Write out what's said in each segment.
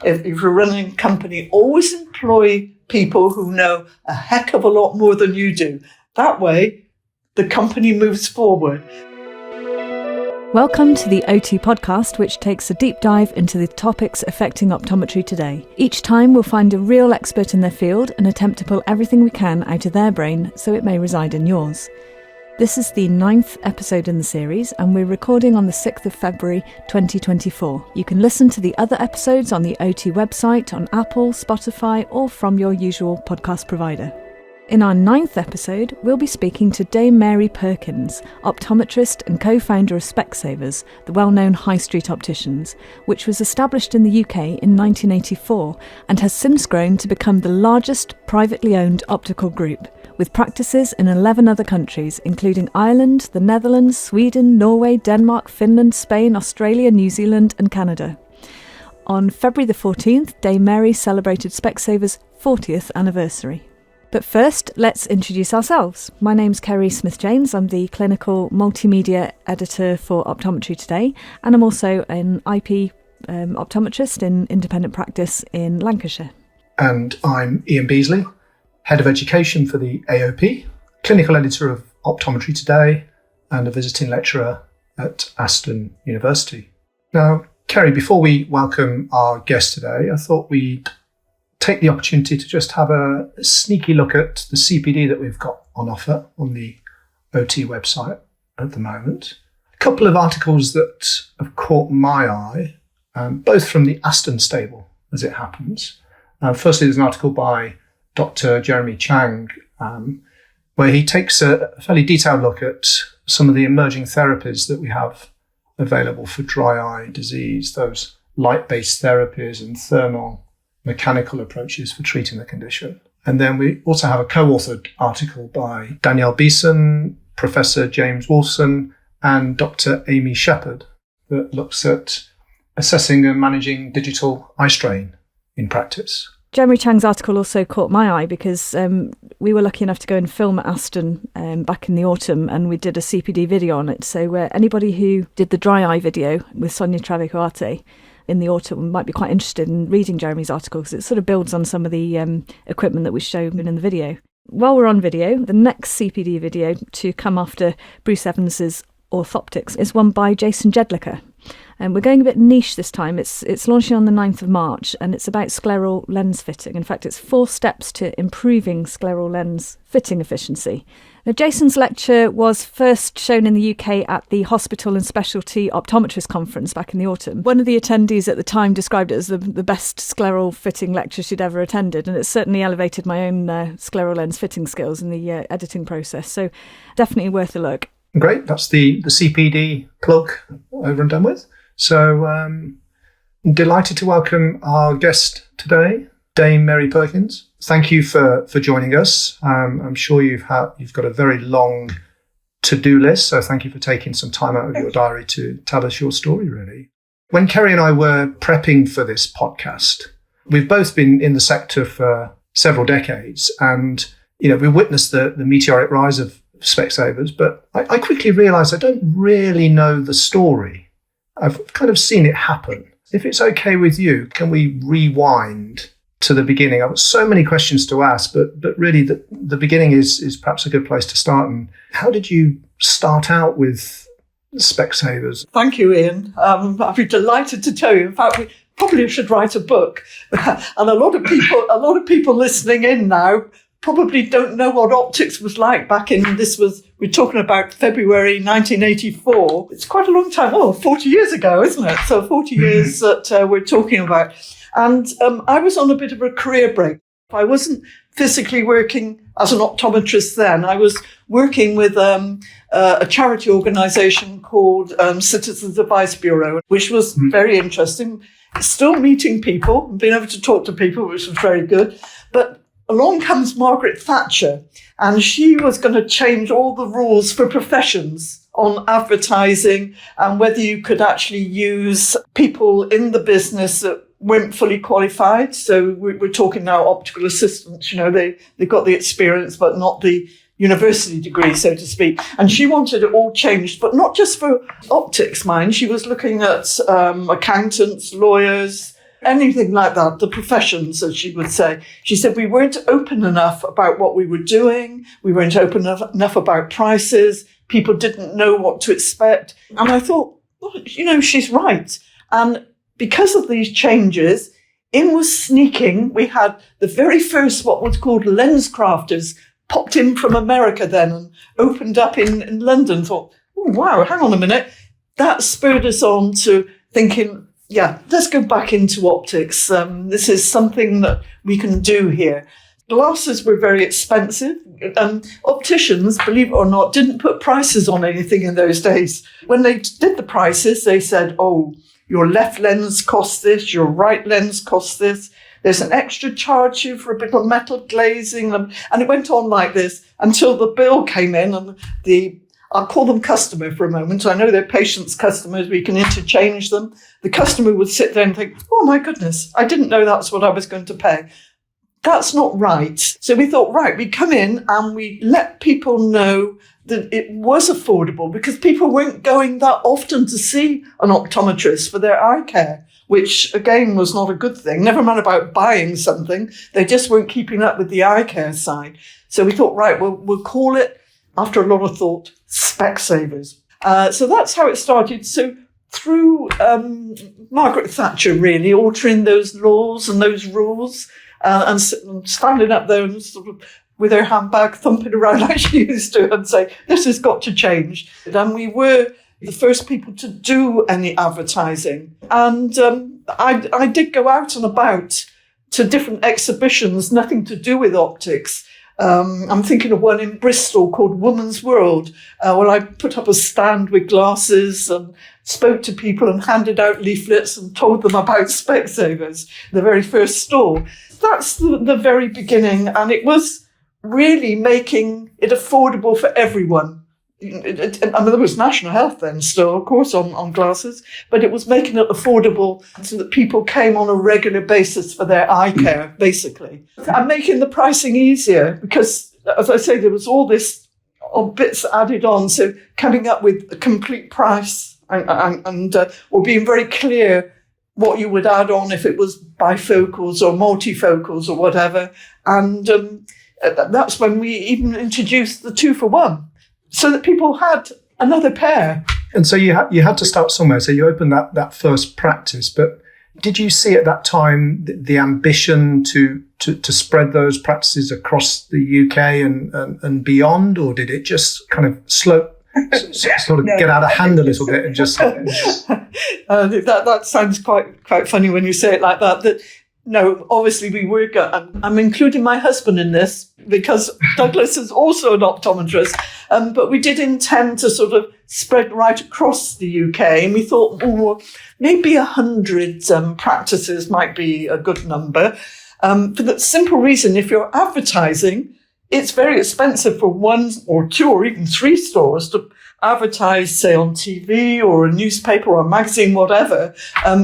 If you're running a company, always employ people who know a heck of a lot more than you do. That way, the company moves forward. Welcome to the OT podcast, which takes a deep dive into the topics affecting optometry today. Each time we'll find a real expert in their field and attempt to pull everything we can out of their brain so it may reside in yours. This is the 9th episode in the series, and we're recording on the 6th of February 2024. You can listen to the other episodes on the OT website, on Apple, Spotify, or from your usual podcast provider. In our 9th episode, we'll be speaking to Dame Mary Perkins, optometrist and co-founder of Specsavers, the well-known high street opticians, which was established in the UK in 1984 and has since grown to become the largest privately owned optical group, with practices in 11 other countries, including Ireland, the Netherlands, Sweden, Norway, Denmark, Finland, Spain, Australia, New Zealand and Canada. On February the 14th, Dame Mary celebrated Specsavers' 40th anniversary. But first, let's introduce ourselves. My name's Kerry Smith-James. I'm the clinical multimedia editor for Optometry Today, and I'm also an IP optometrist in independent practice in Lancashire. And I'm Ian Beasley, Head of Education for the AOP, clinical editor of Optometry Today, and a visiting lecturer at Aston University. Now, Kerry, before we welcome our guest today, I thought we'd take the opportunity to just have a sneaky look at the CPD that we've got on offer on the OT website at the moment. A couple of articles that have caught my eye, both from the Aston stable, as it happens. Firstly, there's an article by Dr. Jeremy Chang, where he takes a fairly detailed look at some of the emerging therapies that we have available for dry eye disease, those light-based therapies and thermal mechanical approaches for treating the condition. And then we also have a co-authored article by Danielle Beeson, Professor James Wolfson, and Dr. Amy Shepherd that looks at assessing and managing digital eye strain in practice. Jeremy Chang's article also caught my eye because we were lucky enough to go and film at Aston back in the autumn, and we did a CPD video on it. So anybody who did the dry eye video with Sonia Travicoate in the autumn might be quite interested in reading Jeremy's article because it sort of builds on some of the equipment that we showed in the video. While we're on video, the next CPD video to come after Bruce Evans's Orthoptics is one by Jason Jedlicka. And we're going a bit niche this time. It's launching on the 9th of March, and it's about scleral lens fitting. In fact, it's 4 steps to improving scleral lens fitting efficiency. Now, Jason's lecture was first shown in the UK at the Hospital and Specialty Optometrist Conference back in the autumn. One of the attendees at the time described it as the best scleral fitting lecture she'd ever attended, and it certainly elevated my own scleral lens fitting skills in the editing process. So definitely worth a look. Great. That's the CPD plug over and done with. So delighted to welcome our guest today, Dame Mary Perkins. Thank you for joining us. I'm sure you've got a very long to-do list, so thank you for taking some time out of your diary to tell us your story, really. When Kerry and I were prepping for this podcast, we've both been in the sector for several decades, and we witnessed the meteoric rise of Specsavers, but I quickly realised I don't really know the story. I've kind of seen it happen. If it's okay with you, can we rewind to the beginning? I've got so many questions to ask, but really the beginning is perhaps a good place to start. And how did you start out with Specsavers? Thank you, Ian. I'd be delighted to tell you. In fact, we probably should write a book. And a lot of people listening in now probably don't know what optics was like back in, we're talking about February 1984. It's quite a long time. 40 years ago, isn't it? So 40 years that we're talking about. And I was on a bit of a career break. I wasn't physically working as an optometrist then. I was working with a charity organisation called Citizens Advice Bureau, which was very interesting. Still meeting people and being able to talk to people, which was very good. But along comes Margaret Thatcher, and she was going to change all the rules for professions on advertising and whether you could actually use people in the business that weren't fully qualified. So we're talking now optical assistants, they've got the experience, but not the university degree, so to speak. And she wanted it all changed, but not just for optics, mind. She was looking at accountants, lawyers, anything like that, the professions, as she would say. She said we weren't open enough about what we were doing. We weren't open enough about prices. People didn't know what to expect. And I thought, well, she's right. And because of these changes, in was sneaking. We had the very first what was called lens crafters popped in from America then and opened up in London. Thought, oh, wow, hang on a minute. That spurred us on to thinking, yeah, let's go back into optics. This is something that we can do here. Glasses were very expensive. Opticians, believe it or not, didn't put prices on anything in those days. When they did the prices, they said, oh, your left lens costs this, your right lens costs this. There's an extra charge here for a bit of metal glazing. And it went on like this until the bill came in and I'll call them customer for a moment. I know they're patients' customers. We can interchange them. The customer would sit there and think, oh, my goodness, I didn't know that's what I was going to pay. That's not right. So we thought, right, we come in and we let people know that it was affordable because people weren't going that often to see an optometrist for their eye care, which, again, was not a good thing. Never mind about buying something. They just weren't keeping up with the eye care side. So we thought, right, we'll call it, after a lot of thought, Specsavers. So that's how it started. So through Margaret Thatcher, really, altering those laws and those rules, and standing up there and sort of with her handbag thumping around like she used to and say, this has got to change. And we were the first people to do any advertising. And I did go out and about to different exhibitions, nothing to do with optics. I'm thinking of one in Bristol called Woman's World, where I put up a stand with glasses and spoke to people and handed out leaflets and told them about Specsavers, the very first store. That's the very beginning, and it was really making it affordable for everyone. I mean, there was national health then still, of course, on glasses, but it was making it affordable so that people came on a regular basis for their eye care, basically. And making the pricing easier because, as I say, there was all this bits added on. So coming up with a complete price and or being very clear what you would add on if it was bifocals or multifocals or whatever. And that's when we even introduced the 2-for-1. So that people had another pair. And so you had to start somewhere. So you opened that first practice. But did you see at that time the ambition to spread those practices across the UK and beyond, or did it just kind of sort of get out of hand a little bit and just? That sounds quite funny when you say it like that. No, obviously we were. I'm including my husband in this because Douglas is also an optometrist. But we did intend to sort of spread right across the UK, and we thought, maybe 100 practices might be a good number. For the simple reason, if you're advertising, it's very expensive for 1 or 2 or even 3 stores to advertise, say, on TV or a newspaper or a magazine, whatever.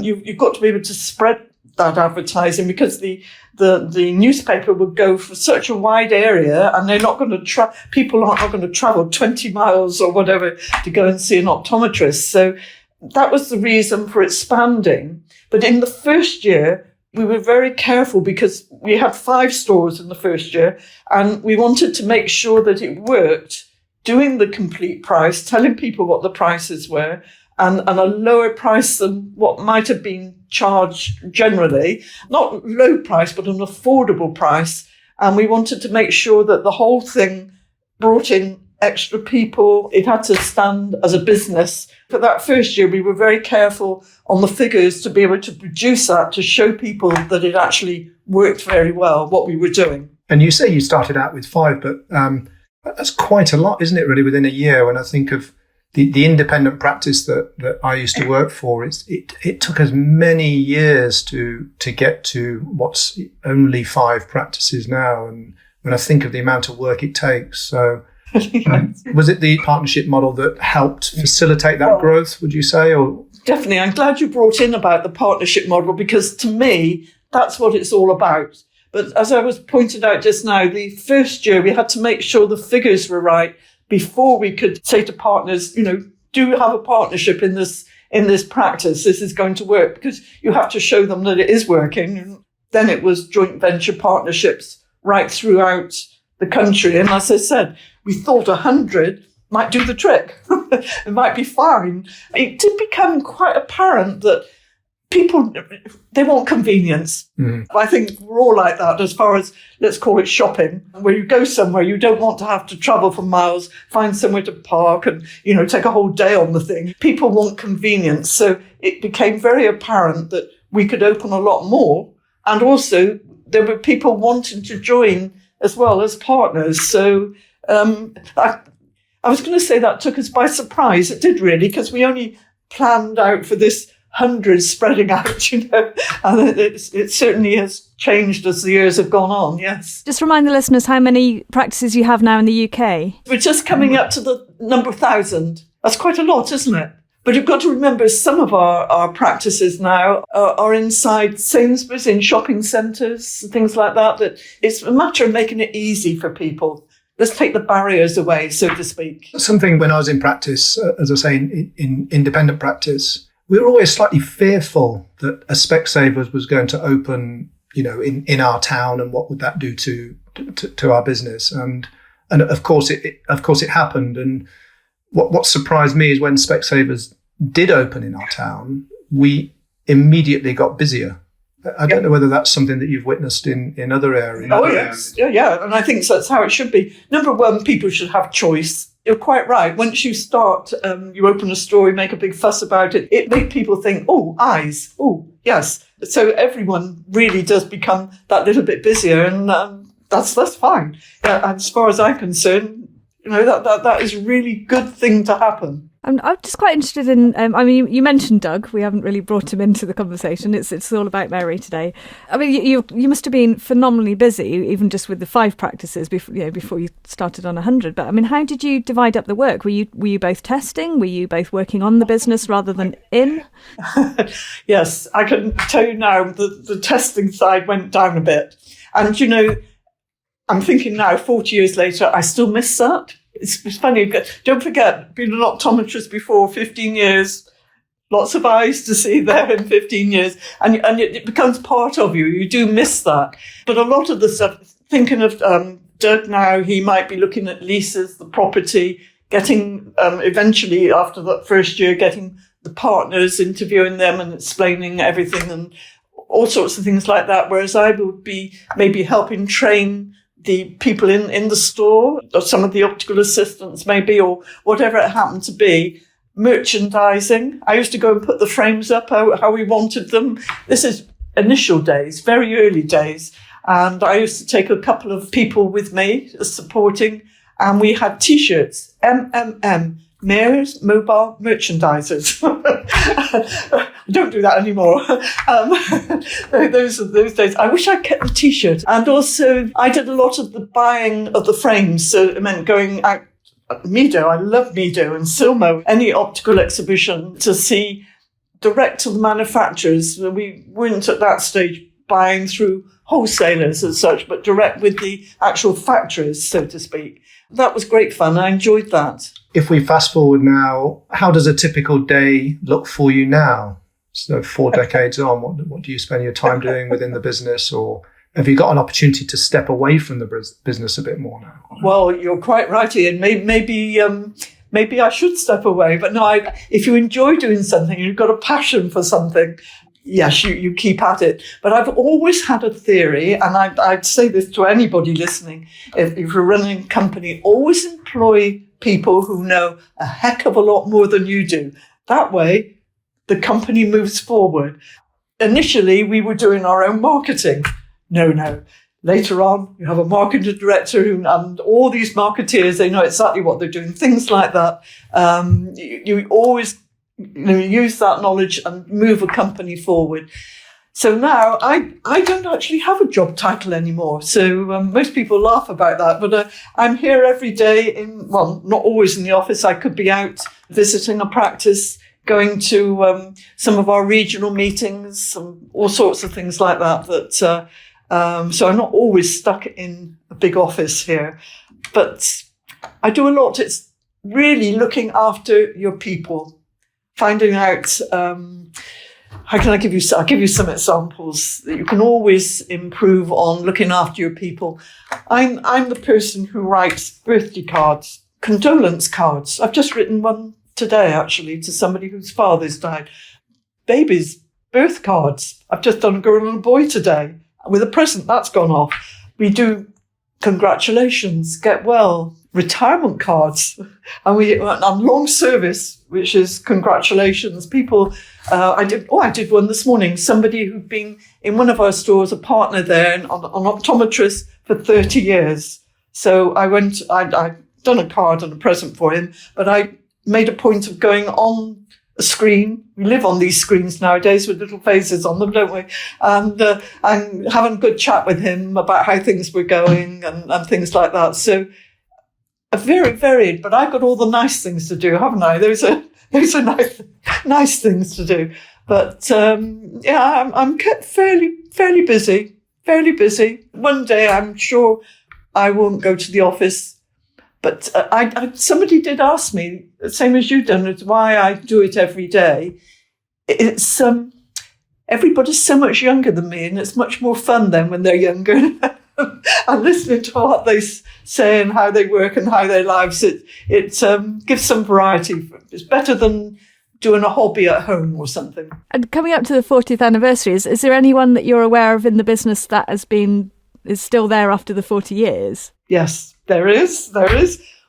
You've got to be able to spread that advertising because the newspaper would go for such a wide area and they're not going to people aren't going to travel 20 miles or whatever to go and see an optometrist. So that was the reason for expanding. But in the first year, we were very careful because we had 5 stores in the first year and we wanted to make sure that it worked, doing the complete price, telling people what the prices were, and a lower price than what might have been charged generally. Not low price, but an affordable price. And we wanted to make sure that the whole thing brought in extra people. It had to stand as a business. For that first year, we were very careful on the figures to be able to produce that, to show people that it actually worked very well, what we were doing. And you say you started out with 5, but that's quite a lot, isn't it, really, within a year? When I think of the independent practice that I used to work for, it took us many years to get to what's only 5 practices now. And when I think of the amount of work it takes, so was it the partnership model that helped facilitate that growth, would you say? Or definitely. I'm glad you brought in about the partnership model because to me, that's what it's all about. But as I was pointed out just now, the first year we had to make sure the figures were right before we could say to partners, do have a partnership in this in this practice, this is going to work, because you have to show them that it is working. Then it was joint venture partnerships right throughout the country. And as I said, we thought 100 might do the trick. It might be fine. It did become quite apparent that people, they want convenience. I think we're all like that as far as, let's call it shopping, where you go somewhere, you don't want to have to travel for miles, find somewhere to park and, take a whole day on the thing. People want convenience. So it became very apparent that we could open a lot more. And also there were people wanting to join as well as partners. So I was going to say that took us by surprise. It did really, because we only planned out for this 100 spreading out, and it certainly has changed as the years have gone on, yes. Just remind the listeners how many practices you have now in the UK. We're just coming up to the number 1,000. That's quite a lot, isn't it? But you've got to remember, some of our practices now are inside Sainsbury's, in shopping centres, things like that. That it's a matter of making it easy for people. Let's take the barriers away, so to speak. Something when I was in practice, as I was saying, in independent practice, we were always slightly fearful that a Specsavers was going to open, in our town, and what would that do to our business? And of course it happened. And what surprised me is when Specsavers did open in our town, we immediately got busier. I don't know whether that's something that you've witnessed in other areas. Oh, yes. Yeah. And I think that's how it should be. Number one, people should have choice. You're quite right. Once you start, you open a store, you make a big fuss about it, it makes people think, oh, eyes. Oh, yes. So everyone really does become that little bit busier, and that's fine. As far as I'm concerned, that is a really good thing to happen. I'm just quite interested in, you mentioned Doug. We haven't really brought him into the conversation. It's all about Mary today. I mean, you must have been phenomenally busy, even just with the 5 practices before you started on 100. But I mean, how did you divide up the work? Were you both testing? Were you both working on the business rather than in? Yes, I can tell you now, the testing side went down a bit. And, I'm thinking now, 40 years later, I still miss that. It's funny. Don't forget, being an optometrist before 15 years, lots of eyes to see there in 15 years, and it becomes part of you. You do miss that. But a lot of the stuff, thinking of Doug now, he might be looking at leases, the property, getting, eventually after that first year, getting the partners, interviewing them and explaining everything and all sorts of things like that. Whereas I would be maybe helping train the people in the store, or some of the optical assistants maybe, or whatever it happened to be. Merchandising. I used to go and put the frames up how we wanted them. This is initial days, very early days. And I used to take a couple of people with me supporting, and we had T-shirts, MMM, Mayor's Mobile Merchandisers. I don't do that anymore. Those days. I wish I kept the T-shirt. And also, I did a lot of the buying of the frames. So it meant going out at Meadow. I love Meadow and Silmo, any optical exhibition, to see direct to the manufacturers. We weren't at that stage buying through wholesalers as such, but direct with the actual factories, so to speak. That was great fun. I enjoyed that. If we fast forward now, how does a typical day look for you now? So 4 decades on, what do you spend your time doing within the business, or have you got an opportunity to step away from the business a bit more now? Well, you're quite right, Ian. Maybe I should step away. But no, if you enjoy doing something, you've got a passion for something, yes, you keep at it. But I've always had a theory, and I'd say this to anybody listening, if you're running a company, always employ people who know a heck of a lot more than you do. That way, the company moves forward. Initially, we were doing our own marketing. No. Later on, you have a marketing director and all these marketeers, they know exactly what they're doing, things like that. You always use that knowledge and move a company forward. So now I don't actually have a job title anymore. So most people laugh about that, but I'm here every day not always in the office. I could be out visiting a practice, going to some of our regional meetings, all sorts of things like that. So I'm not always stuck in a big office here, but I do a lot. It's really looking after your people. finding out, how can I give you? I'll give you some examples that you can always improve on looking after your people. I'm the person who writes birthday cards, condolence cards. I've just written one today, actually, to somebody whose father's died. Babies, birth cards. I've just done a girl and a boy today with a present that's gone off. We do congratulations, get well, retirement cards, and long service, which is congratulations. People, I did one this morning. Somebody who'd been in one of our stores, a partner there, an optometrist for 30 years. So I'd done a card and a present for him, but I made a point of going on a screen. We live on these screens nowadays with little faces on them, don't we? And having a good chat with him about how things were going and things like that. So very varied, but I've got all the nice things to do, haven't I? Those are nice things to do. But I'm kept fairly busy. One day I'm sure I won't go to the office. But somebody did ask me, same as you've done, it's why I do it every day. It's everybody's so much younger than me, and it's much more fun then when they're younger. And listening to what they say and how they work and how their lives, it gives some variety. It's better than doing a hobby at home or something. And coming up to the 40th anniversary, is there anyone that you're aware of in the business that is still there after the 40 years? Yes, there is.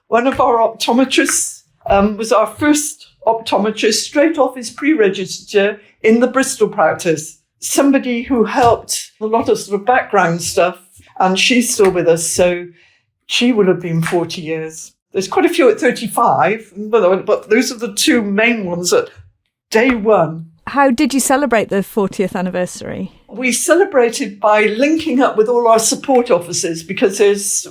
One of our optometrists was our first optometrist straight off his pre-register in the Bristol practice. Somebody who helped a lot of sort of background stuff, and she's still with us, so she would have been 40 years. There's quite a few at 35, but those are the two main ones at day one. How did you celebrate the 40th anniversary? We celebrated by linking up with all our support offices, because there's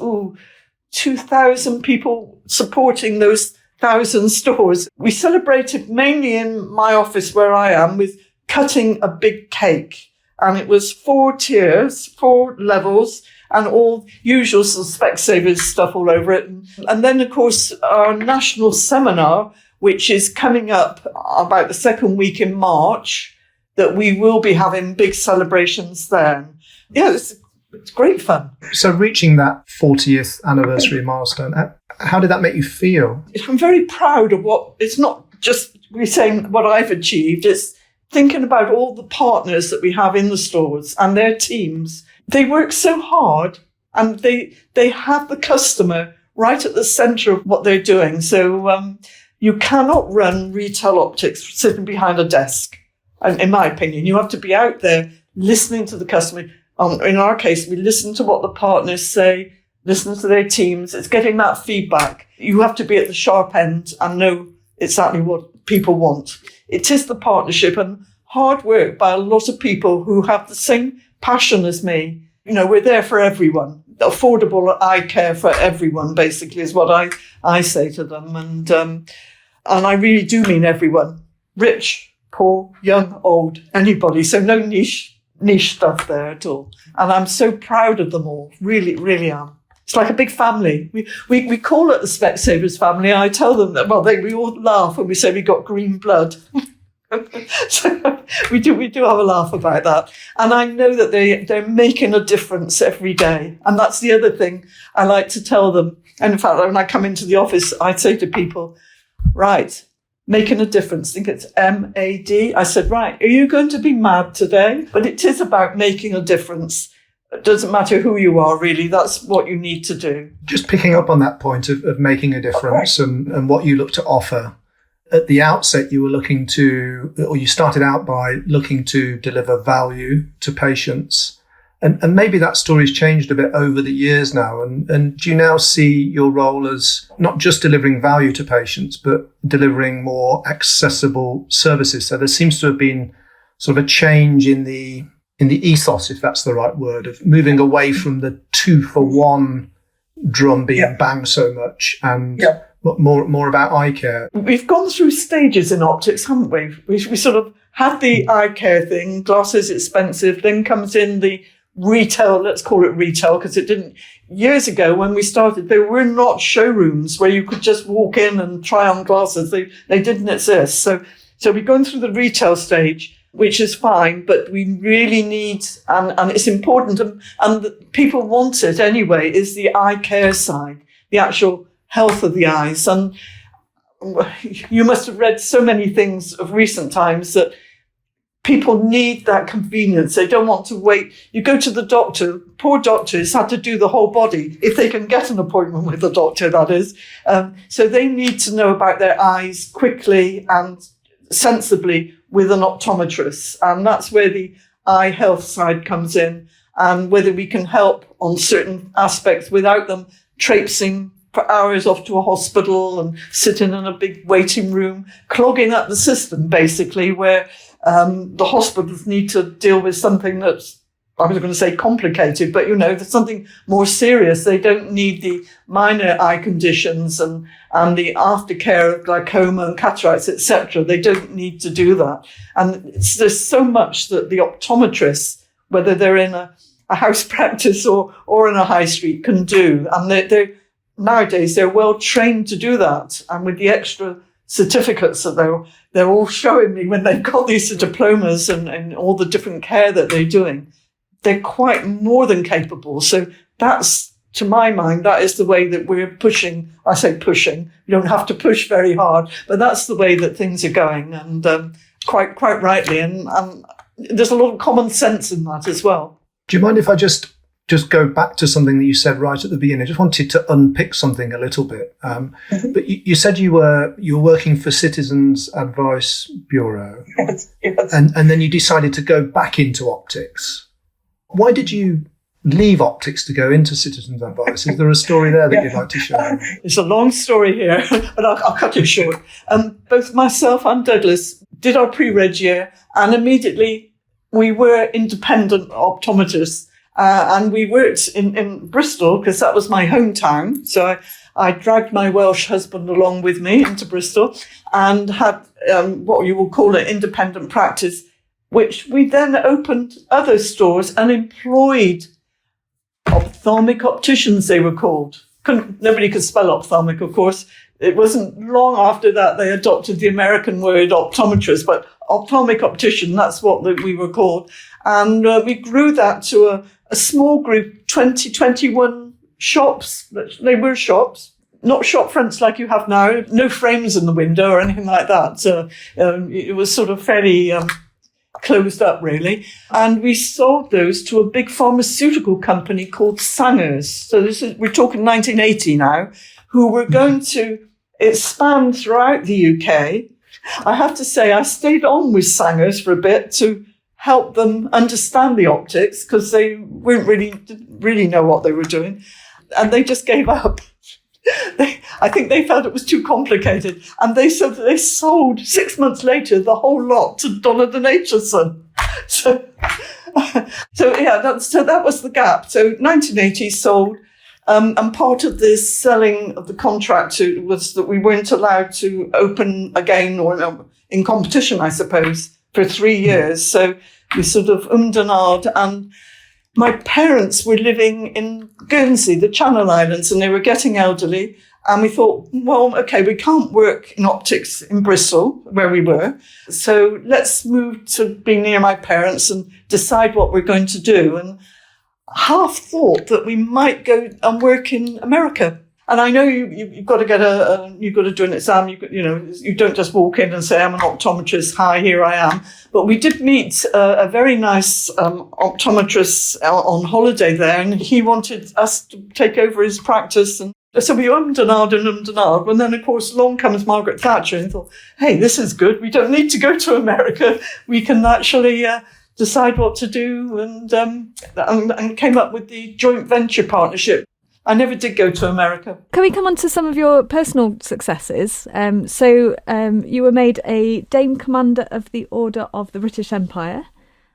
2,000 people supporting those 1,000 stores. We celebrated mainly in my office where I am with cutting a big cake. And it was 4 tiers, 4 levels, and all usual Specsavers stuff all over it. And then, of course, our national seminar, which is coming up about the second week in March, that we will be having big celebrations then. Yeah, it's great fun. So reaching that 40th anniversary milestone, how did that make you feel? I'm very proud of it's not just me saying what I've achieved, it's thinking about all the partners that we have in the stores and their teams. They work so hard, and they have the customer right at the centre of what they're doing. So you cannot run retail optics sitting behind a desk. And in my opinion, you have to be out there listening to the customer. In our case, we listen to what the partners say, listen to their teams. It's getting that feedback. You have to be at the sharp end and know exactly what people want. It is the partnership and hard work by a lot of people who have the same passion as me. You know, we're there for everyone. Affordable eye care for everyone, basically, is what I say to them. And I really do mean everyone. Rich, poor, young, old, anybody. So no niche stuff there at all. And I'm so proud of them all. Really, really am. It's like a big family. We call it the Specsavers family. I tell them that, we all laugh when we say we got green blood. So we do have a laugh about that. And I know that they're making a difference every day. And that's the other thing I like to tell them. And in fact, when I come into the office, I say to people, right, making a difference. I think it's MAD. I said, right, are you going to be mad today? But it is about making a difference. It doesn't matter who you are, really. That's what you need to do. Just picking up on that point of making a difference and what you look to offer. At the outset, you started out by looking to deliver value to patients. And maybe that story's changed a bit over the years now. And do you now see your role as not just delivering value to patients, but delivering more accessible services? So there seems to have been sort of a change in the ethos, if that's the right word, of moving away from the 2-for-1 drum being banged so much and more about eye care. We've gone through stages in optics, haven't we? We sort of had the eye care thing, glasses expensive, then comes in the retail, let's call it retail, because it didn't, years ago when we started, there were not showrooms where you could just walk in and try on glasses. They didn't exist. So So we're going through the retail stage, which is fine, but we really need, and it's important, and people want it anyway, is the eye care side, the actual health of the eyes. And you must have read so many things of recent times that people need that convenience. They don't want to wait. You go to the doctor, poor doctors had to do the whole body, if they can get an appointment with the doctor, that is. So they need to know about their eyes quickly and sensibly with an optometrist. And that's where the eye health side comes in, and whether we can help on certain aspects without them traipsing for hours off to a hospital and sitting in a big waiting room, clogging up the system, basically, where the hospitals need to deal with something that's, I was going to say complicated, but, there's something more serious. They don't need the minor eye conditions and the aftercare of glaucoma and cataracts, etc. They don't need to do that. And there's so much that the optometrists, whether they're in a house practice or in a high street, can do. And they're nowadays, they're well trained to do that. And with the extra certificates that they're all showing me when they've got these diplomas and all the different care that they're doing, they're quite more than capable. So that's, to my mind, that is the way that we're pushing. I say pushing. You don't have to push very hard, but that's the way that things are going, and quite rightly. And there's a lot of common sense in that as well. Do you mind if I just go back to something that you said right at the beginning? I just wanted to unpick something a little bit. But you said you were working for Citizens Advice Bureau, Yes. and then you decided to go back into optics. Why did you leave optics to go into Citizens Advice? Is there a story there that you'd like to share? It's a long story here, but I'll cut it short. Both myself and Douglas did our pre-reg year, and immediately we were independent optometrists. And we worked in Bristol, because that was my hometown. So I dragged my Welsh husband along with me into Bristol and had what you will call an independent practice, which we then opened other stores and employed ophthalmic opticians, they were called. Nobody could spell ophthalmic, of course. It wasn't long after that they adopted the American word optometrist, but ophthalmic optician, that's what we were called. And we grew that to a small group, 21 shops. They were shops, not shop fronts like you have now, no frames in the window or anything like that. So it was sort of fairly closed up, really. And we sold those to a big pharmaceutical company called Sangers. So we're talking 1980 now, who were going to expand throughout the UK. I have to say, I stayed on with Sangers for a bit to help them understand the optics, because they didn't really know what they were doing, and they just gave up. I think they felt it was too complicated, and they sold 6 months later the whole lot to Donald and Aitchison. So that was the gap. So 1980 sold, and part of this selling of the contract was that we weren't allowed to open again or in competition, I suppose, for 3 years. So we sort of and ahed, and my parents were living in Guernsey, the Channel Islands, and they were getting elderly. And we thought, well, okay, we can't work in optics in Bristol, where we were. So let's move to be near my parents and decide what we're going to do. And half thought that we might go and work in America. And I know you've got to you've got to do an exam. You don't just walk in and say, I'm an optometrist. Hi, here I am. But we did meet a very nice optometrist on holiday there, and he wanted us to take over his practice. And so we and ahed. And then, of course, along comes Margaret Thatcher, and thought, hey, this is good. We don't need to go to America. We can actually decide what to do, and came up with the joint venture partnership. I never did go to America. Can we come on to some of your personal successes? So you were made a Dame Commander of the Order of the British Empire.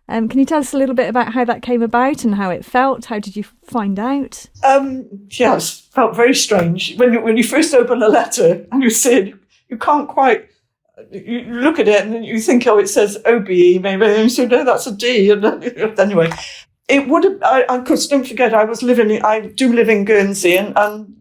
Can you tell us a little bit about how that came about and how it felt? How did you find out? Yes, felt very strange. When you first open a letter and you see it, you can't quite... You look at it and then you think, oh, it says OBE maybe, and you say, no, that's a D. And anyway... It would have, of course, don't forget, I do live in Guernsey, and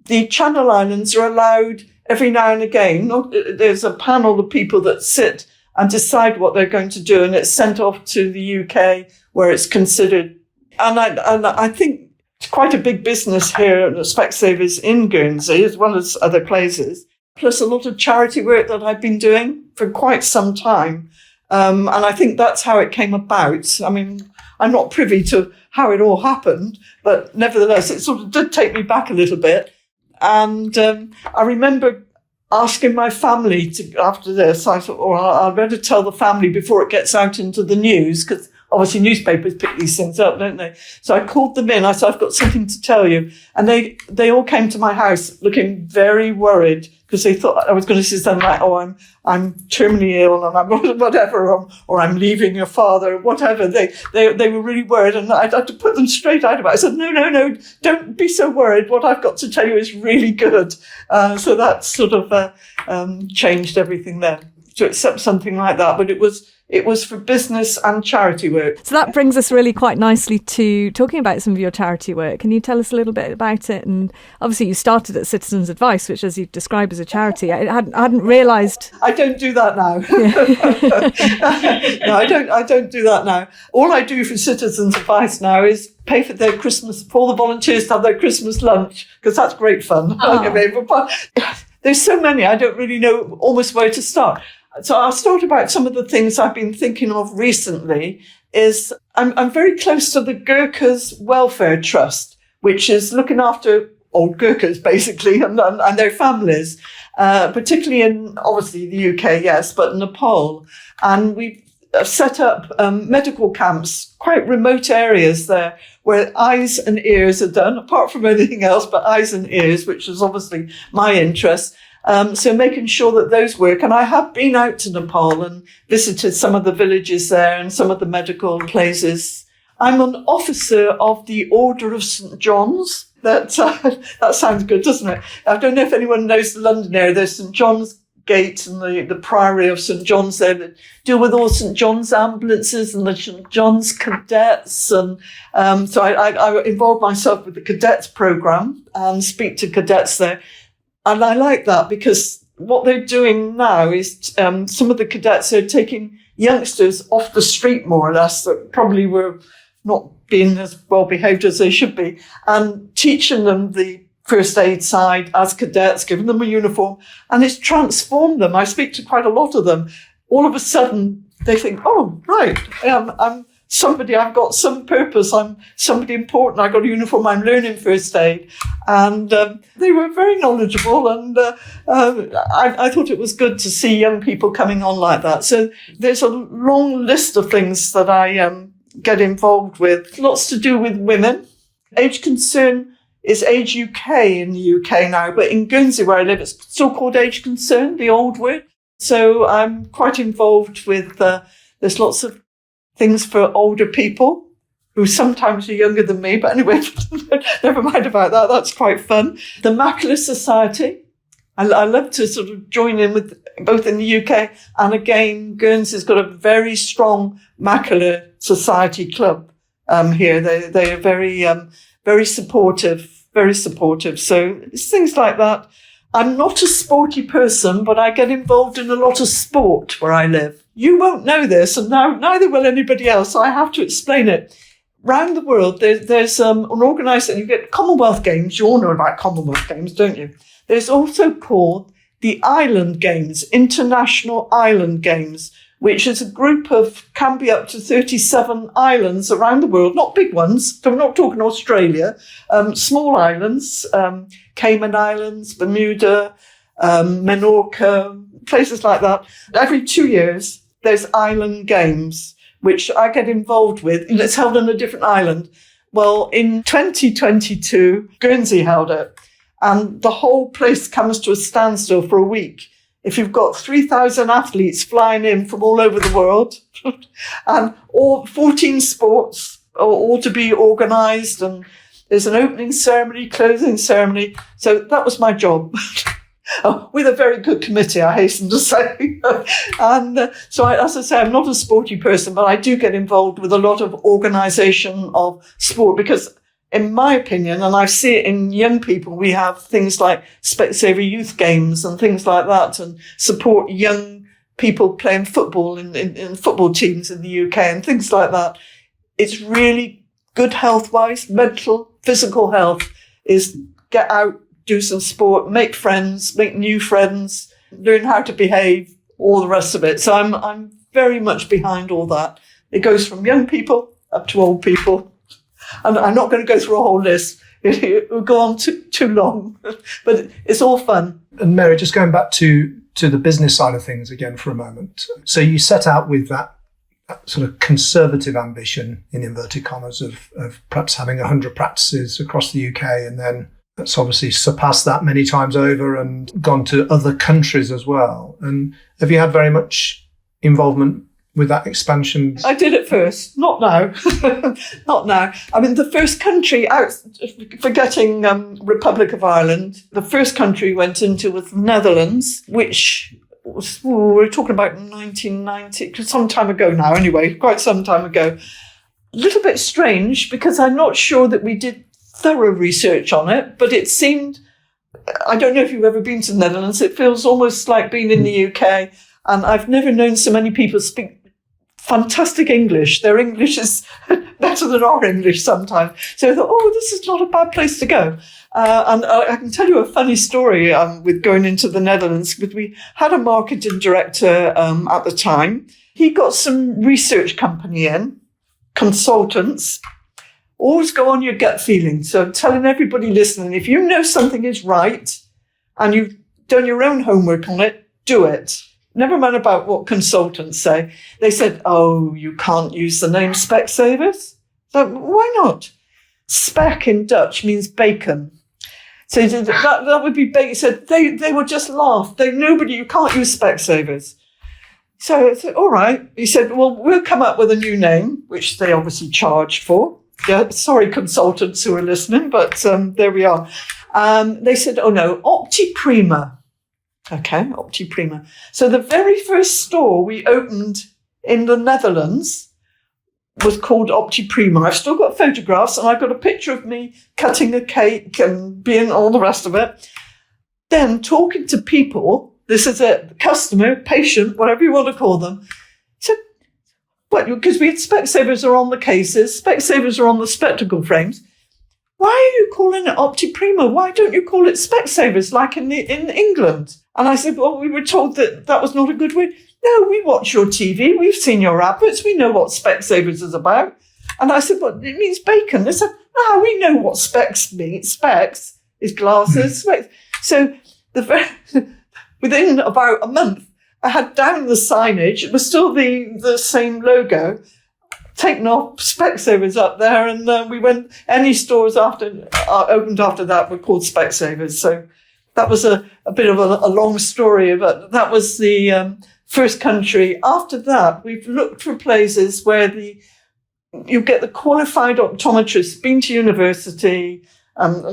the Channel Islands are allowed every now and again, there's a panel of people that sit and decide what they're going to do, and it's sent off to the UK where it's considered. And I think it's quite a big business here at Specsavers in Guernsey, as well as other places, plus a lot of charity work that I've been doing for quite some time. And I think that's how it came about. I mean, I'm not privy to how it all happened, but nevertheless, it sort of did take me back a little bit. And I remember asking my family after this, I thought, I'd better tell the family before it gets out into the news, because obviously newspapers pick these things up, don't they? So I called them in. I said, I've got something to tell you. And they all came to my house looking very worried, because they thought I was going to say something like, I'm terminally ill, and I'm whatever, or I'm leaving your father, whatever. They were really worried, and I had to put them straight out about it. I said, no, don't be so worried. What I've got to tell you is really good. So that sort of changed everything then, to accept something like that. But it was for business and charity work. So that brings us really quite nicely to talking about some of your charity work. Can you tell us a little bit about it? And obviously you started at Citizens Advice, which, as you described, as a charity. I hadn't realised. I don't do that now. Yeah. No, I don't do that now. All I do for Citizens Advice now is pay for their Christmas, for all the volunteers to have their Christmas lunch, because that's great fun. Oh. But there's so many, I don't really know almost where to start. So I'll start about some of the things I've been thinking of recently. Is I'm very close to the Gurkhas Welfare Trust, which is looking after old Gurkhas, basically, and their families, particularly in, obviously, the UK, yes, but Nepal. And we've set up medical camps, quite remote areas there, where eyes and ears are done, apart from anything else, but eyes and ears, which is obviously my interest. So making sure that those work. And I have been out to Nepal and visited some of the villages there and some of the medical places. I'm an officer of the Order of St. John's. That sounds good, doesn't it? I don't know if anyone knows the London area. There's St. John's Gate and the Priory of St. John's there that deal with all St. John's ambulances and the St. John's cadets. And so I involved myself with the cadets programme and speak to cadets there. And I like that, because what they're doing now is some of the cadets are taking youngsters off the street, more or less, that probably were not being as well behaved as they should be, and teaching them the first aid side as cadets, giving them a uniform, and it's transformed them. I speak to quite a lot of them. All of a sudden, they think, oh, right, I'm somebody, I've got some purpose, I'm somebody important, I've got a uniform, I'm learning first aid. And they were very knowledgeable, and I thought it was good to see young people coming on like that. So there's a long list of things that I get involved with, lots to do with women. Age Concern is Age UK in the UK now, but in Guernsey where I live, it's still called Age Concern, the old word. So I'm quite involved with, there's lots of things for older people who sometimes are younger than me, but anyway, never mind about that. That's quite fun. The Macular Society. I love to sort of join in with both in the UK and again, Guernsey's got a very strong Macular Society club here. They are very supportive, very supportive. So it's things like that. I'm not a sporty person, but I get involved in a lot of sport where I live. You won't know this, and now neither will anybody else, so I have to explain it. Round the world, there's an organisation, you get Commonwealth Games, you all know about Commonwealth Games, don't you? There's also called the Island Games, International Island Games, which is a group of, can be up to 37 islands around the world, not big ones, so we're not talking Australia, small islands, Cayman Islands, Bermuda, Menorca, places like that. Every 2 years, there's Island Games, which I get involved with, and it's held on a different island. Well, in 2022, Guernsey held it, and the whole place comes to a standstill for a week. If you've got 3,000 athletes flying in from all over the world, and all 14 sports are all to be organised, and there's an opening ceremony, closing ceremony. So that was my job. With a very good committee, I hasten to say. And so, as I say, I'm not a sporty person, but I do get involved with a lot of organisation of sport, because in my opinion, and I see it in young people, we have things like Specsavers Youth Games and things like that, and support young people playing football in football teams in the UK and things like that. It's really good health-wise, mental, physical health, is get out, do some sport, make friends, make new friends, learn how to behave, all the rest of it. So I'm very much behind all that. It goes from young people up to old people. And I'm not going to go through a whole list. It will go on too long, but it's all fun. And Mary, just going back to the business side of things again for a moment. So you set out with that sort of conservative ambition, in inverted commas, of perhaps having 100 practices across the UK, and then that's obviously surpassed that many times over and gone to other countries as well. And have you had very much involvement with that expansion? I did it first, not now. Not now. I mean, the first country out, forgetting Republic of Ireland, the first country we went into was the Netherlands, which was, we're talking about 1990, some time ago now anyway, quite some time ago. A little bit strange because I'm not sure that we did thorough research on it, but it seemed, I don't know if you've ever been to the Netherlands, it feels almost like being in the UK, and I've never known so many people speak fantastic English. Their English is better than our English sometimes. So I thought, this is not a bad place to go. And I can tell you a funny story with going into the Netherlands, because we had a marketing director at the time. He got some research company in, consultants. Always go on your gut feeling. So I'm telling everybody listening, if you know something is right and you've done your own homework on it, do it. Never mind about what consultants say. They said, you can't use the name Specsavers. So why not? Spec in Dutch means bacon. So that would be bacon. He said they would just laugh. You can't use Specsavers. So I said, all right. He said, well, we'll come up with a new name, which they obviously charged for. Yeah, sorry, consultants who are listening, but there we are. They said, OptiPrima. Okay, OptiPrima. So the very first store we opened in the Netherlands was called OptiPrima. I've still got photographs, and I've got a picture of me cutting a cake and being all the rest of it. Then talking to people, this is a customer, patient, whatever you want to call them. So, because we had Specsavers are on the cases, Specsavers are on the spectacle frames. Why are you calling it OptiPrima? Why don't you call it Specsavers like in England? And I said, well, we were told that was not a good word. No, we watch your TV. We've seen your adverts. We know what Specsavers is about. And I said, well, it means bacon. They said, no, we know what specs mean. Specs is glasses. Specs. So within about a month, I had down the signage. It was still the same logo. Taken off Specsavers up there, and we went. Any stores opened after that were called Specsavers. So that was a bit of a long story, but that was the first country. After that, we've looked for places where you get the qualified optometrist, been to university,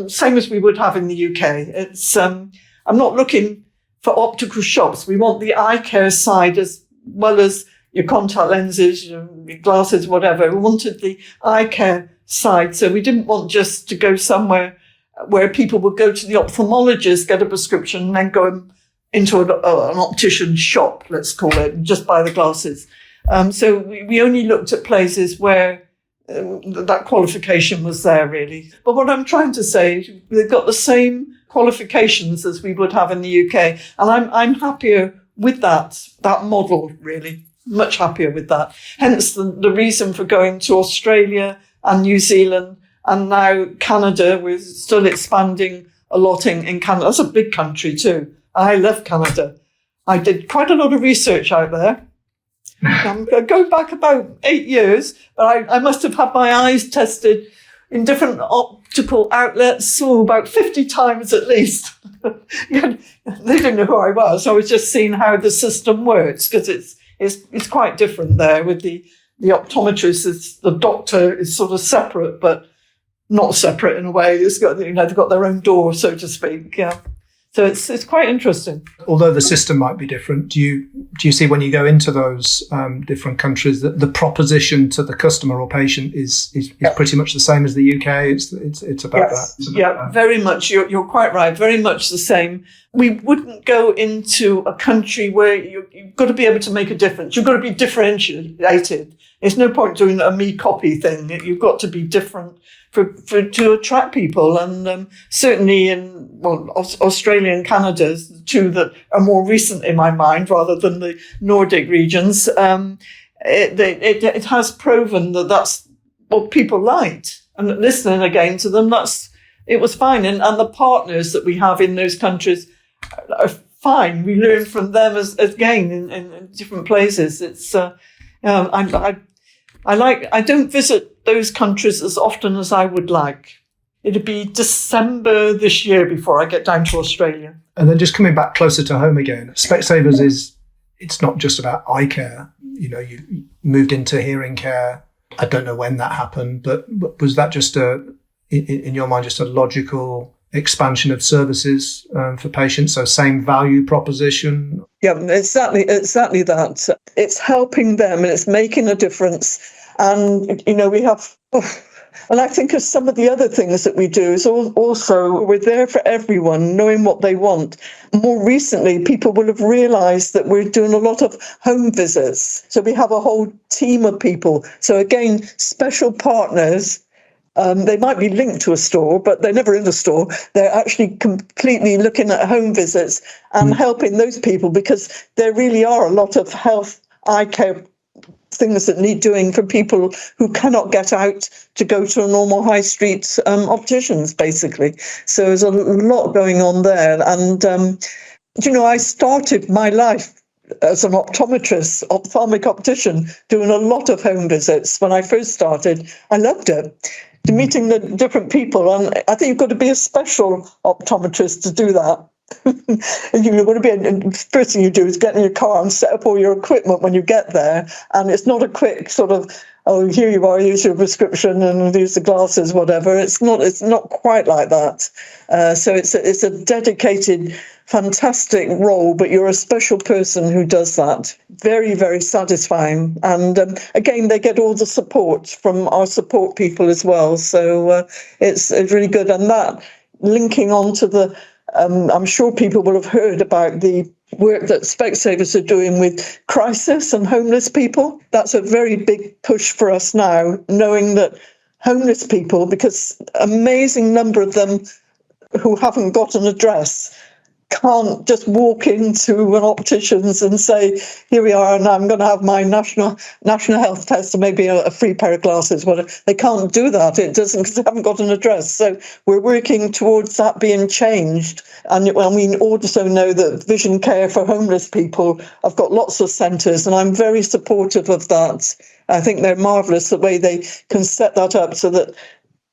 same as we would have in the UK. It's I'm not looking for optical shops. We want the eye care side as well as your contact lenses, your glasses, whatever. We wanted the eye care side. So we didn't want just to go somewhere where people would go to the ophthalmologist, get a prescription, and then go into an optician shop, let's call it, and just buy the glasses. So we only looked at places where that qualification was there, really. But what I'm trying to say is they've got the same qualifications as we would have in the UK. And I'm happier with that model, really. Much happier with that. Hence the reason for going to Australia and New Zealand and now Canada. We're still expanding a lot in Canada. That's a big country too. I love Canada. I did quite a lot of research out there. I'm going back about 8 years, but I must have had my eyes tested in different optical outlets, about 50 times at least. They didn't know who I was. I was just seeing how the system works, because it's quite different there with the optometrist. The doctor is sort of separate, but not separate in a way. It's got, they've got their own door, so to speak. Yeah. So it's quite interesting. Although the system might be different, do you see when you go into those different countries that the proposition to the customer or patient is pretty much the same as the UK? It's about that. Very much. You're quite right. Very much the same. We wouldn't go into a country where you've got to be able to make a difference. You've got to be differentiated. There's no point doing a me copy thing. You've got to be different to attract people. And certainly in Australia and Canada, the two that are more recent in my mind rather than the Nordic regions, it has proven that that's what people liked. And listening again to them, it was fine. And the partners that we have in those countries are fine. We learn from them again in different places. It's I don't visit those countries as often as I would like. It'd be December this year before I get down to Australia. And then just coming back closer to home again, Specsavers it's not just about eye care. You moved into hearing care. I don't know when that happened, but was that just in your mind, just a logical expansion of services for patients? So same value proposition? Yeah, exactly that. It's helping them and it's making a difference. And, we have... And I think of some of the other things that we do is also we're there for everyone, knowing what they want. More recently, people will have realised that we're doing a lot of home visits. So we have a whole team of people. So again, special partners. They might be linked to a store, but they're never in the store. They're actually completely looking at home visits and helping those people, because there really are a lot of health eye care things that need doing for people who cannot get out to go to a normal high street opticians, basically. So there's a lot going on there. And, I started my life as an optometrist, ophthalmic optician, doing a lot of home visits. When I first started, I loved it. Meeting the different people. And I think you've got to be a special optometrist to do that. You're going to be the first thing you do is get in your car and set up all your equipment when you get there, and it's not a quick sort of, oh, here you are, use your prescription and use the glasses, whatever. It's not quite like that. So it's a dedicated, fantastic role, but you're a special person who does that. Very, very satisfying. And again, they get all the support from our support people as well. So it's really good. And that linking on to the I'm sure people will have heard about the work that Specsavers are doing with crisis and homeless people. That's a very big push for us now, knowing that homeless people, because amazing number of them who haven't got an address, can't just walk into an optician's and say, here we are, and I'm going to have my national health test and maybe a free pair of glasses. Whatever. They can't do that. It doesn't, because they haven't got an address. So we're working towards that being changed. And we also know that Vision Care for homeless people, I've got lots of centres, and I'm very supportive of that. I think they're marvellous the way they can set that up so that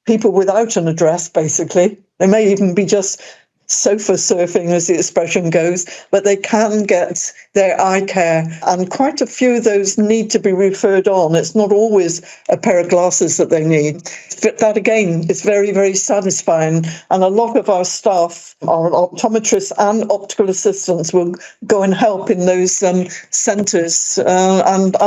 people without an address, basically, they may even be just sofa surfing, as the expression goes, but they can get their eye care, and quite a few of those need to be referred on. It's not always a pair of glasses that they need. But that again is very, very satisfying, and a lot of our staff, our optometrists and optical assistants, will go and help in those centres, and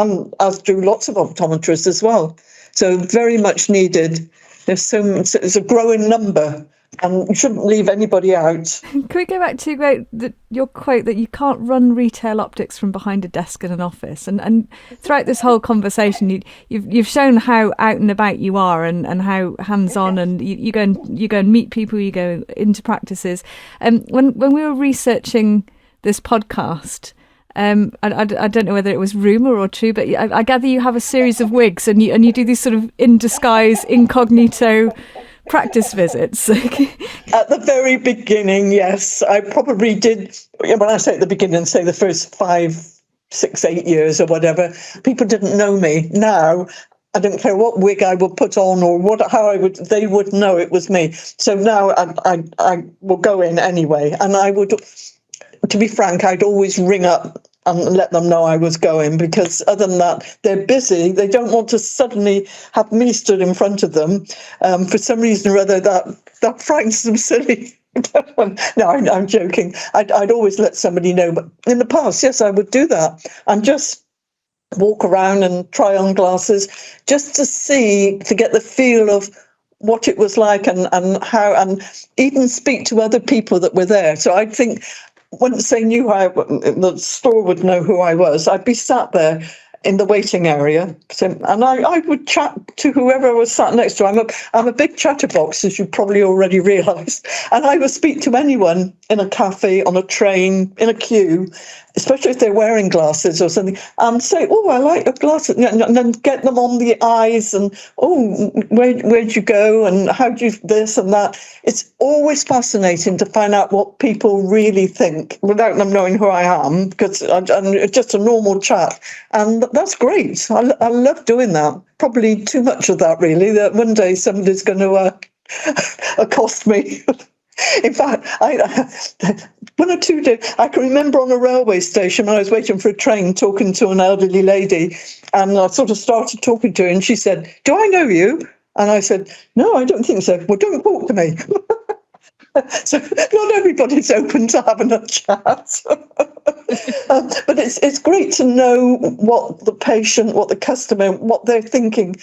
as do lots of optometrists as well. So very much needed. There's a growing number, and you shouldn't leave anybody out. Can we go back to your quote that you can't run retail optics from behind a desk in an office? And throughout this whole conversation, you've shown how out and about you are, and how hands-on, and you go and meet people, you go into practices. When we were researching this podcast, I don't know whether it was rumour or true, but I gather you have a series of wigs, and you do these sort of in disguise, incognito practice visits. At the very beginning, yes. I probably did, when I say at the beginning, say the first 5, 6, 8 years or whatever, people didn't know me. Now, I don't care what wig I would put on or they would know it was me. So now I will go in anyway. And I would, to be frank, I'd always ring up and let them know I was going, because other than that, they're busy. They don't want to suddenly have me stood in front of them. For some reason or other, that frightens them silly. No, I'm joking. I'd always let somebody know. But in the past, yes, I would do that. And just walk around and try on glasses just to get the feel of what it was like and how, and even speak to other people that were there. So I think once they knew the store would know who I was, I'd be sat there in the waiting area, and I would chat to whoever I was sat next to. I'm a big chatterbox, as you probably already realised, and I would speak to anyone in a cafe, on a train, in a queue, especially if they're wearing glasses or something, and say, "Oh, I like your glasses," and then get them on the eyes, and "Oh, where'd you go, and how do you this and that." It's always fascinating to find out what people really think without them knowing who I am, because it's just a normal chat, and that's great. I love doing that. Probably too much of that, really, that one day somebody's going to accost me. In fact, one or two days, I can remember on a railway station, I was waiting for a train talking to an elderly lady, and I sort of started talking to her, and she said, "Do I know you?" And I said, "No, I don't think so." "Well, don't talk to me." So not everybody's open to having a chat. But it's great to know what the patient, what the customer, what they're thinking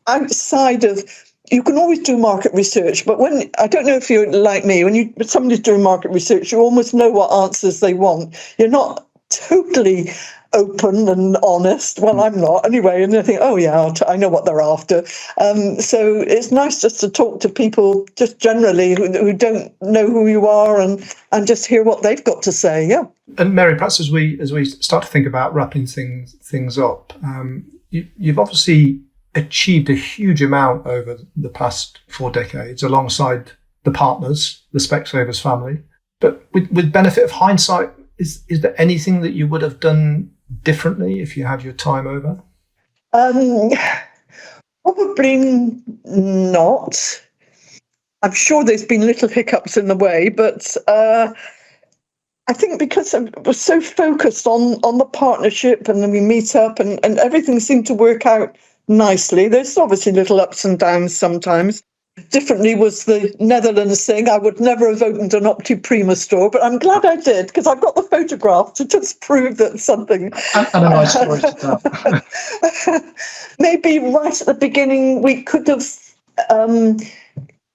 outside of. You can always do market research, but I don't know if you're like me, when somebody's doing market research, you almost know what answers they want. You're not totally open and honest. Well, I'm not anyway, and I think, oh yeah, I know what they're after. So it's nice just to talk to people just generally who don't know who you are, and just hear what they've got to say. Yeah. And Mary, perhaps as we start to think about wrapping things up, you've obviously achieved a huge amount over the past 4 decades alongside the partners, the Specsavers family. But with benefit of hindsight, is there anything that you would have done differently if you had your time over? Probably not. I'm sure there's been little hiccups in the way, but I think because I was so focused on the partnership, and then we meet up and everything seemed to work out nicely. There's obviously little ups and downs sometimes. Differently was the Netherlands thing. I would never have opened an Optiprima store, but I'm glad I did, because I've got the photograph to just prove that something. And a nice story to tell. Maybe right at the beginning we could have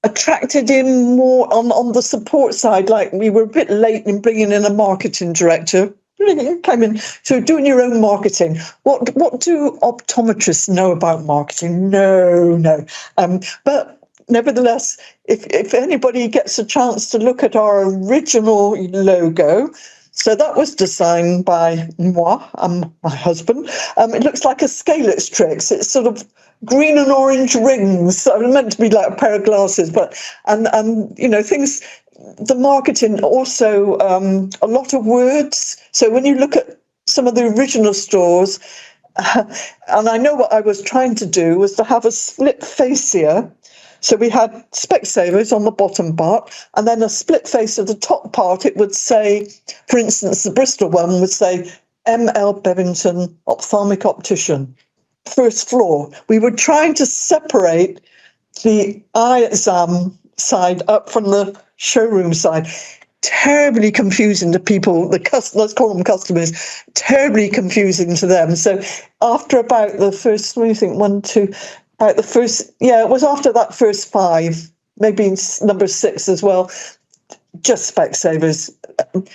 attracted in more on the support side. Like, we were a bit late in bringing in a marketing director. Came in, so doing your own marketing. What do optometrists know about marketing? No. But nevertheless, if anybody gets a chance to look at our original logo, so that was designed by moi, my husband. It looks like a Scalextric. It's sort of green and orange rings. So it was meant to be like a pair of glasses, but and things. The marketing also, a lot of words. So when you look at some of the original stores, and I know what I was trying to do was to have a split fascia. So we had Specsavers on the bottom part, and then a split face at the top part. It would say, for instance, the Bristol one would say M.L. Bevington, ophthalmic optician, first floor. We were trying to separate the eye exam side up from the showroom side. Terribly confusing to people, let's call them customers, terribly confusing to them. So after about the first, what do you think, it was after that first 5, maybe number 6 as well, just Specsavers.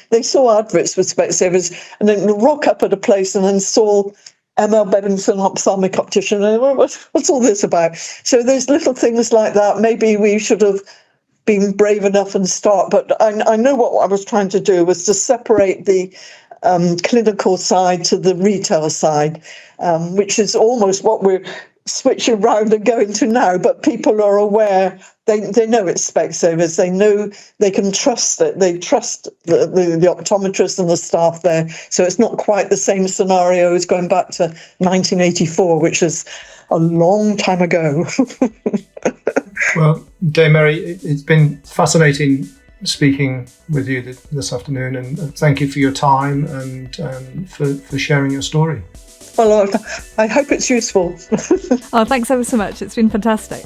They saw adverts with Specsavers and then rock up at a place and then saw M.L. Bevington, ophthalmic optician, and what's all this about? So there's little things like that. Maybe we should have been brave enough and start, but I know what I was trying to do was to separate the clinical side to the retail side, which is almost what we're switching around and going to now, but people are aware, they know it's Specsavers, they know they can trust it, they trust the optometrists and the staff there, so it's not quite the same scenario as going back to 1984, which is a long time ago. Well, Dame Mary, it's been fascinating speaking with you this afternoon, and thank you for your time and for sharing your story. Well, I hope it's useful. Oh, thanks ever so much. It's been fantastic.